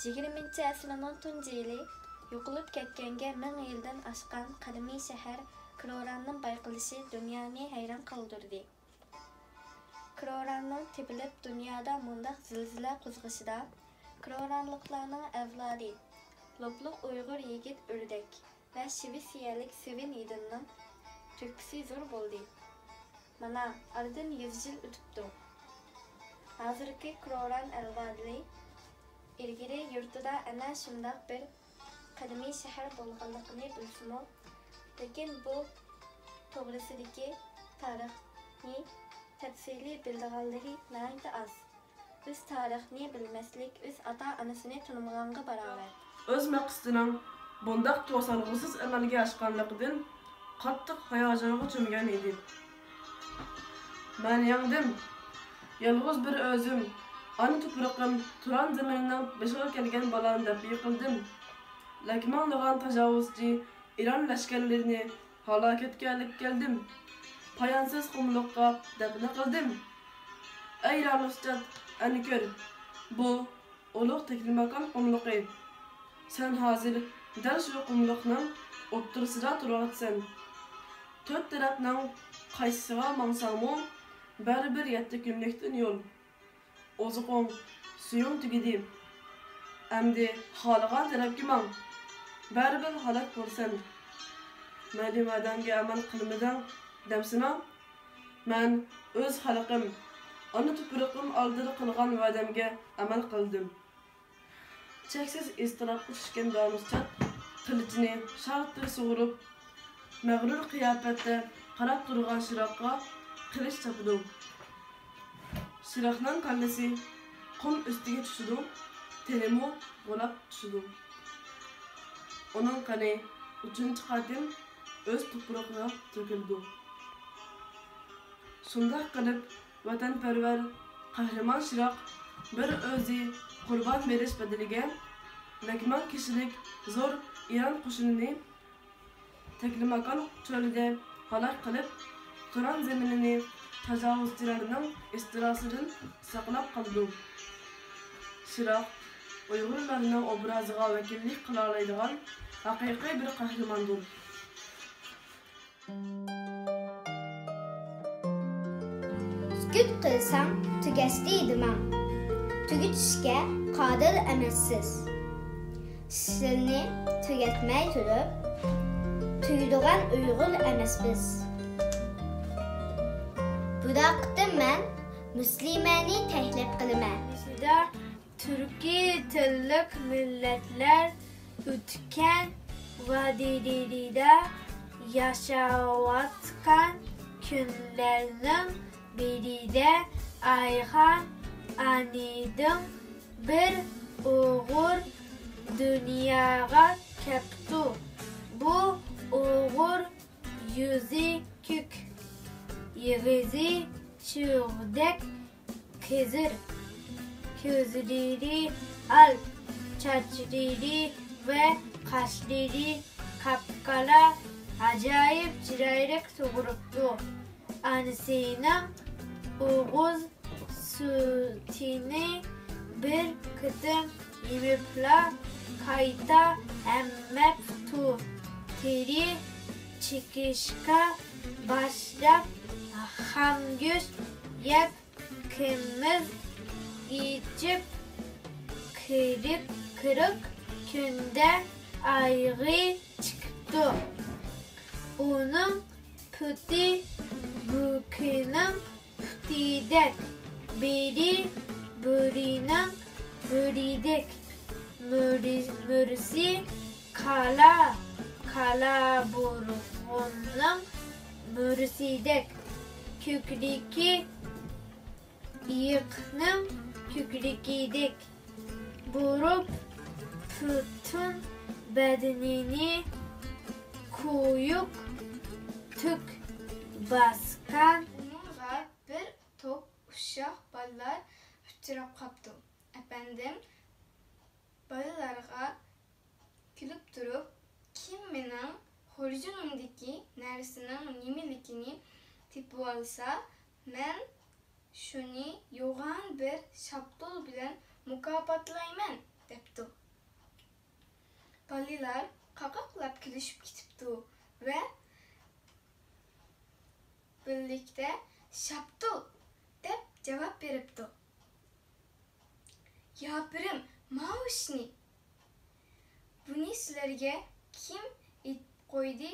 20 asrning tunji yili yo'qolib ketganga 1000 yildan oshgan qadimiy shahar Kroranning bayqalishi dunyoni hayron qoldirdi. Kroranning tepilib dunyoda mundaq zilzila qo'zg'ashida Kroranliklarning avlodi Lopluq Uyg'ur yigit Ördek va Shvetsiyalik Sevin Yidinning tükkisi zo'r bo'ldi. Mana aradan 100 yil o'tibdi. Hozirgi Kroran avlodi ilgari yurtida ana shundaq bir qadimiy shahar bo'lganligini bilsimi, lekin bu to'g'risidagi tarixni tafsiliy bilganlari nayta az. Biz tarixni bilmaslik o'z ota-onasini tanimaganga barobar. O'z maqsadining bundaq to'salg'usiz amalga oshganligidan qattiq hayajonga cho'mgan edi. Men yandim. Yalg'iz bir o'zim, ana tuproqim, Turan zamanining beshiga kelgan balan deb yiqildim. Lakmanlagan tajovuzchi İran lashkarlarini halokatga olib keldim. Poyansiz qumliqqa dafn qildim. Ey Ramusjat, ana ko'r. Bu ulug' Teklimakan qumliqi. Sen hozir dal shu qumliqning o'ttirisida turibsan. To'rt tarafning qaysisiga mangsangmi, baribir 7 kunlikdan yo'l. Oziqoң, suyuң tugidi. Endi xolagan tarafga mang. Baribir halok bo'lsan. Madem odamga amal qilmadan damsina, men o'z xalqim, ona tuproqim oldida qilgan va'damga amal qildim. Cheksiz iztirobga tushgan Ramusjat qilichini shartda sug'urib, mag'rur qiyofatda qarab turgan Shiroqqa qilich chopdi. Shiroqning kallasi qum ustiga tushdi, tenimi g'ulab tushdi. Onun qani 3-qatim o'z tuprog'iga to'kildi. Shunday qilib, vatanparvar qahramon Shiroq bir o'zi qurban berish badaliga lakman kishilik zo'r İran qo'shinini Teklimakan cho'lida halok qilib, Turan zaminini tajovuzchilarning istirosidan saqlab qoldi. Shiroq Uyg'urlarning obraziga vakillik qila oladigan haqiqiy bir qahramondir. Sukut qilsam tugashdi edimam. Tugutishga qodir emassiz. Sizni tugatmay turib, tuydigan Uyg'ur emas biz. Bu vaqtda men muslimani taklif qilaman. Bizda Türkiye tillik milletler o'tgan vadilarda yaşayotgan kunlarning birida Ayxon anidim bir o'g'il dunyoga keldi. Bu o'g'il yuzi ko'k, yig'izi cho'g'dak qizir, ko'zlari al, chachlari ve qashlari qapqara ajoyib chiroyli tug'ilibdi. Anasining o'g'il sutini bir qitim yemibla qayta emmabdi. Teri chekishga boshlab ham go'sht yeb, qimiz ichib, kırık kunda ayg'i chiqibdi. Onun puti bukining putidek, biri burining buridek, mursi kala burg'unning mursidek, ko'kriki iyiqning ko'krikidek burib, bütün bedenini koyup tük baskan. Bununla bir top uşaq balalar uçurab qapdı. Efendim, balalarga külüp durup, kim mening xurjunumdaki narsinin nimilikini tepib olsa, men shuni yo'g'on bir shaptul bilan mukofotlayman depdi. Balilar qaqaqlab kulishib ketibdi ve birlikte şaptul deb cevap beribdi. Yapirim, mavuşni. Buni sizlarga kim qo'ydi?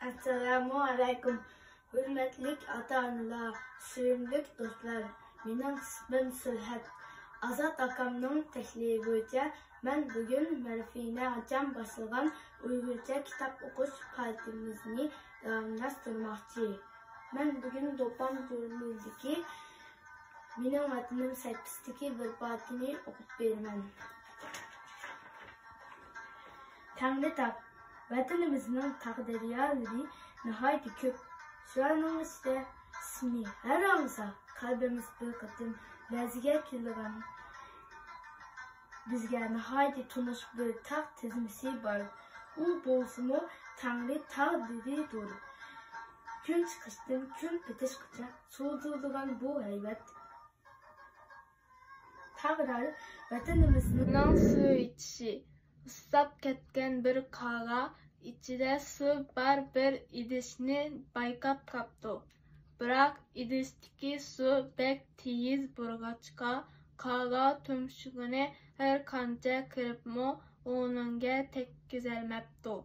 Assalomu alaykum. Hurmatli ota-onalar, suyimli do'stlar. Mening ismim Sulhat. Azat akamning taklifi bo'yicha men bugun Marfina akam boshlagan Uyg'urcha kitob o'qish faoliyatimizni davomlashtirmoqchi. Men bugun do'pam ko'rmildiki, mening vatanim 8dagi bir batini o'qib beraman. Tangritaq, vatanimizning taqdiriyotlari nihoyat ko'p. Shularning ichida ismi har olsa qalbimiz bir qatim larzaga kelgan. Bizga nihoyat tunish bir taq tizmisi bor. U bo'lsa-mu Tangri taqdiridir. Kun chiqishdan kun bitishgacha so'zilgan bu hayot. Taqdir vatanimizning suv ichishi. Ustab ketgan bir qala ichida suv bar bir idishni bayqab qapti. Biroq idishdagi suv bek tez bo'lg'achqa qala tumshug'ini har qancha kiribmi o'rniga tekkizolmabdi.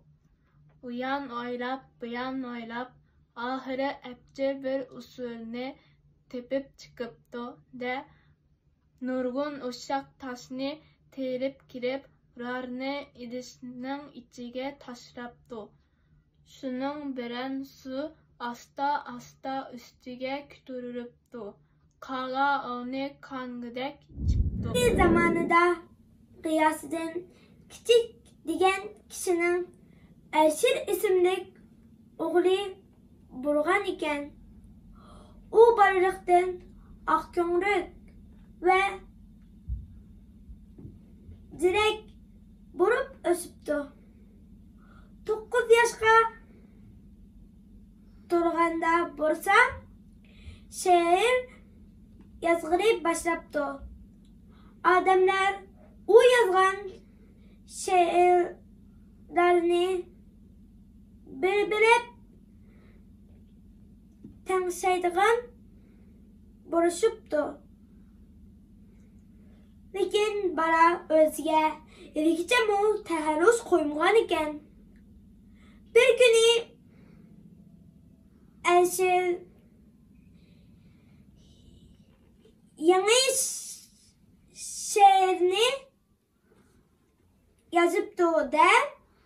U yon o'ylab, bu yon o'ylab, oxiri abjir bir usulni tepib chiqibdi da nurg'un o'shaq toshni terib kirib ularni idishning ichiga tashlabdi. Shuning bilan suv asta ustiga ko'tarilibdi. Qala uni qongidek ichibdi. Zamanida qiyosidan kichik degan kishining Ashir ismli o'g'li bo'lgan ekan. U bolalikdan oqko'ngil ve direk bo'lib o'sibdi. 9 yoshga to'lganda bo'lsa, she'r yozg'ili boshlabdi. Odamlar u yozgan she'rlarni bir-birib tanishadigan bo'lishibdi. Lekin bola o'ziga ilgicha tahallus qo'ymagan ekan. Bir kuni Ashir yangi she'rni yozibdi da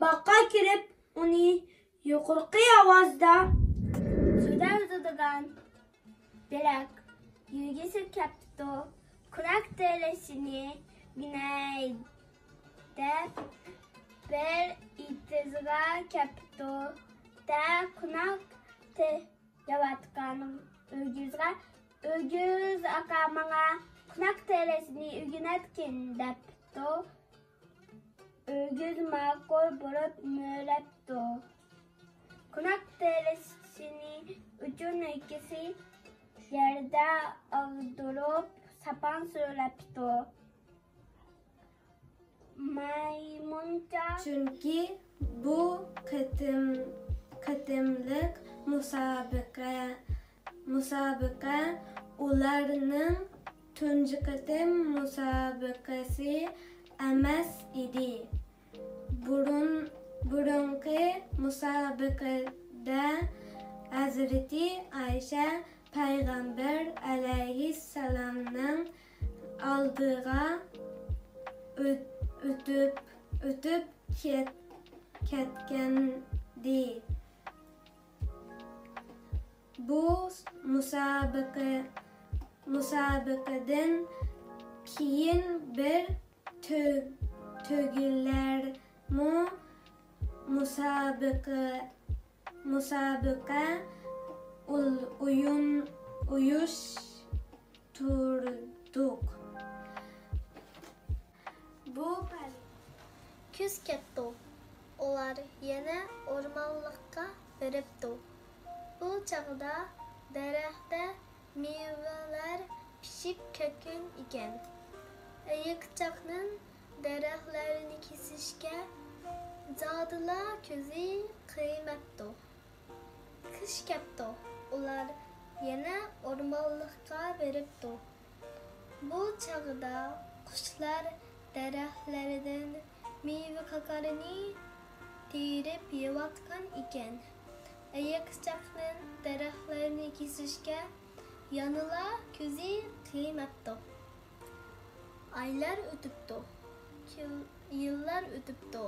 boqqa kirib uni yuqorqi ovozda so'zlaydigan birak yugisi kapti kurak telesini binayda bir itizga kapti da kunak te yavatkanım ögüz akamana kunak telesini ügünetkin depti. Ögüz makul bulup mölepti. Kunak telesini üçün ikisi yerde avdurup sapan söylepti. Maymunca Çünkü bu qadimlik musabaka ularning tunji qadim musabaqasi emas edi. Burungi musabaqada Hazreti Ayşe Peygamber aleyhisselamның aldığa ötüp ketkendi. Bu musabaqadan keyin bir tugillar musabaqa uyushtirdik. Bu küz ketdi. Ular yana o'rmonlikqa beribdi. Bu chaqda daraxtda mevalar pishib ketgan ekan. Ayiqchoqning daraxtlarini kesishga zodila ko'zi qiymabdi. Qish kepti. Ular yana o'rmonlikqa beribdi. Bu chog'da qushlar daraxtlardan meva qaqarini terib yeyotgan ekan. Ayiqchaqning daraxtlarini kesishga yanıla ko'zi qiymabdi. Aylar o'tibdi. Yillar o'tibdi.